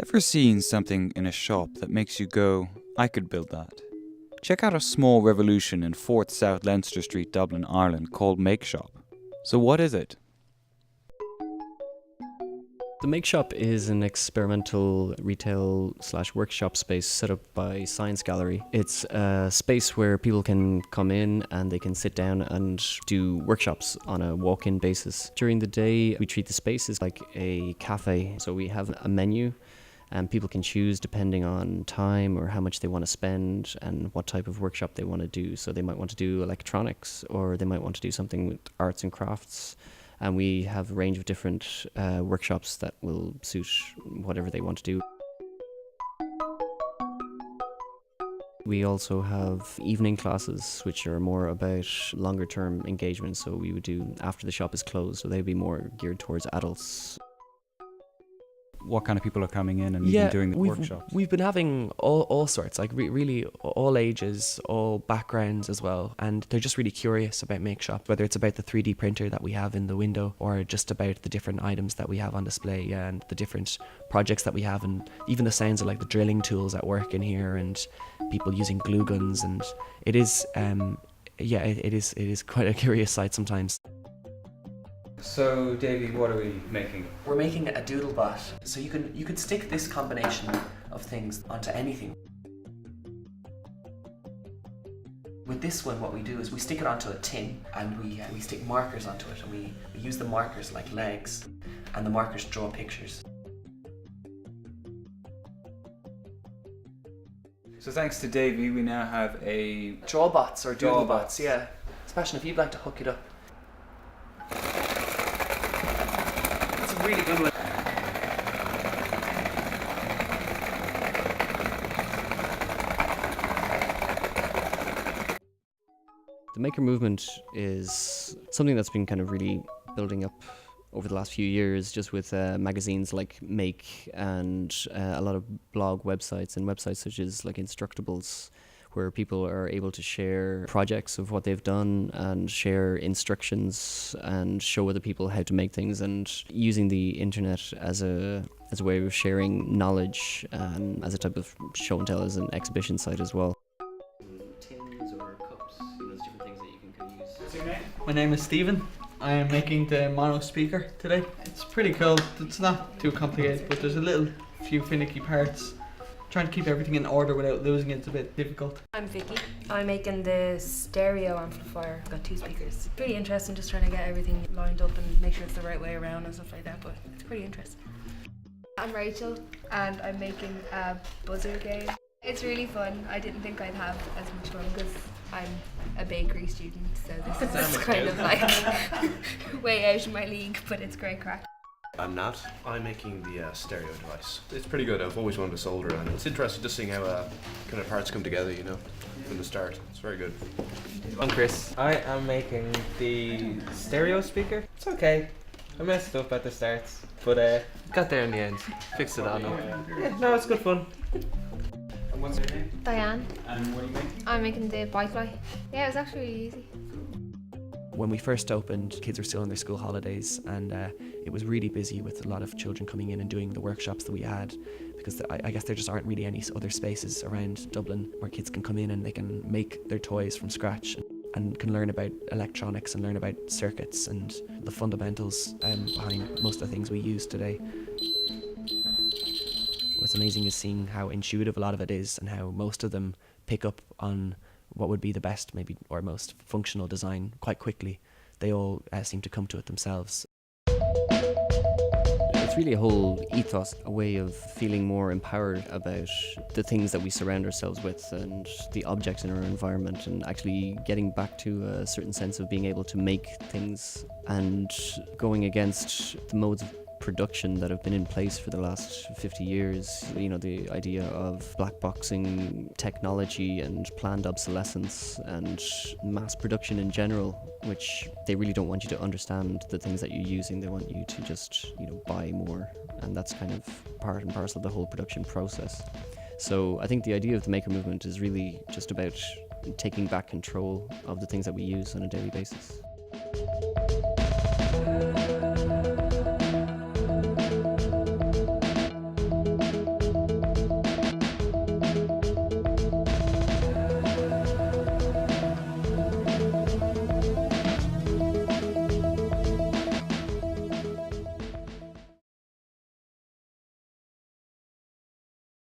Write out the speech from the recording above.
Ever seen something in a shop that makes you go, I could build that? Check out a small revolution in 4th South Leinster Street, Dublin, Ireland called Make Shop. So what is it? The Make Shop is an experimental retail/workshop space set up by Science Gallery. It's a space where people can come in and they can sit down and do workshops on a walk-in basis. During the day, we treat the space as like a cafe. So we have a menu and people can choose depending on time or how much they want to spend and what type of workshop they want to do. So they might want to do electronics, or they might want to do something with arts and crafts. And we have a range of different workshops that will suit whatever they want to do. We also have evening classes, which are more about longer term engagement. So we would do after the shop is closed, so they'd be more geared towards adults. What kind of people are coming in and even doing the workshops? We've been having all sorts, really all ages, all backgrounds as well, and they're just really curious about Make Shop, whether it's about the 3D printer that we have in the window or just about the different items that we have on display and the different projects that we have, and even the sounds of the drilling tools at work in here and people using glue guns. And it is it is quite a curious sight sometimes. So, Davey, what are we making? We're making a doodlebot, so you could stick this combination of things onto anything. With this one, what we do is we stick it onto a tin and we stick markers onto it, and we use the markers like legs, and the markers draw pictures. So thanks to Davey, we now have a... Drawbots or doodlebots, Drawbots. yeah. Sebastian, if you'd like to hook it up. It's a really good one. The maker movement is something that's been kind of really building up over the last few years, just with magazines like Make and a lot of blog websites and websites such as Instructables, where people are able to share projects of what they've done and share instructions and show other people how to make things, and using the internet as a way of sharing knowledge and as a type of show and tell, as an exhibition site as well. Tins or cups, there's different things that you can kind of use. What's your name? My name is Stephen. I am making the mono speaker today. It's pretty cool. It's not too complicated, but there's a few finicky parts. Trying to keep everything in order without losing it's a bit difficult. I'm Vicky. I'm making the stereo amplifier. Got 2 speakers. Pretty interesting, just trying to get everything lined up and make sure it's the right way around and stuff like that, but it's pretty interesting. I'm Rachel and I'm making a buzzer game. It's really fun. I didn't think I'd have as much fun because I'm a bakery student, so this is kind of way out of my league, but it's great crack. I'm Nat. I'm making the stereo device. It's pretty good. I've always wanted to solder, and it's interesting just seeing how kind of parts come together, from the start. It's very good. I'm Chris. I am making the stereo speaker. It's okay. I messed up at the start, but got there in the end. Fixed it on up. Yeah, no, it's good fun. And what's your name? Diane. And what are you making? I'm making the bike fly. Yeah, it was actually really easy. When we first opened, kids were still on their school holidays, and it was really busy with a lot of children coming in and doing the workshops that we had, because I guess there just aren't really any other spaces around Dublin where kids can come in and they can make their toys from scratch and can learn about electronics and learn about circuits and the fundamentals behind most of the things we use today. What's amazing is seeing how intuitive a lot of it is, and how most of them pick up on what would be the best, maybe, or most functional design quite quickly. They all seem to come to it themselves. It's really a whole ethos, a way of feeling more empowered about the things that we surround ourselves with and the objects in our environment, and actually getting back to a certain sense of being able to make things and going against the modes of production that have been in place for the last 50 years. The idea of black boxing technology and planned obsolescence and mass production in general, which they really don't want you to understand the things that you're using. They want you to just, buy more. And that's kind of part and parcel of the whole production process. So I think the idea of the maker movement is really just about taking back control of the things that we use on a daily basis.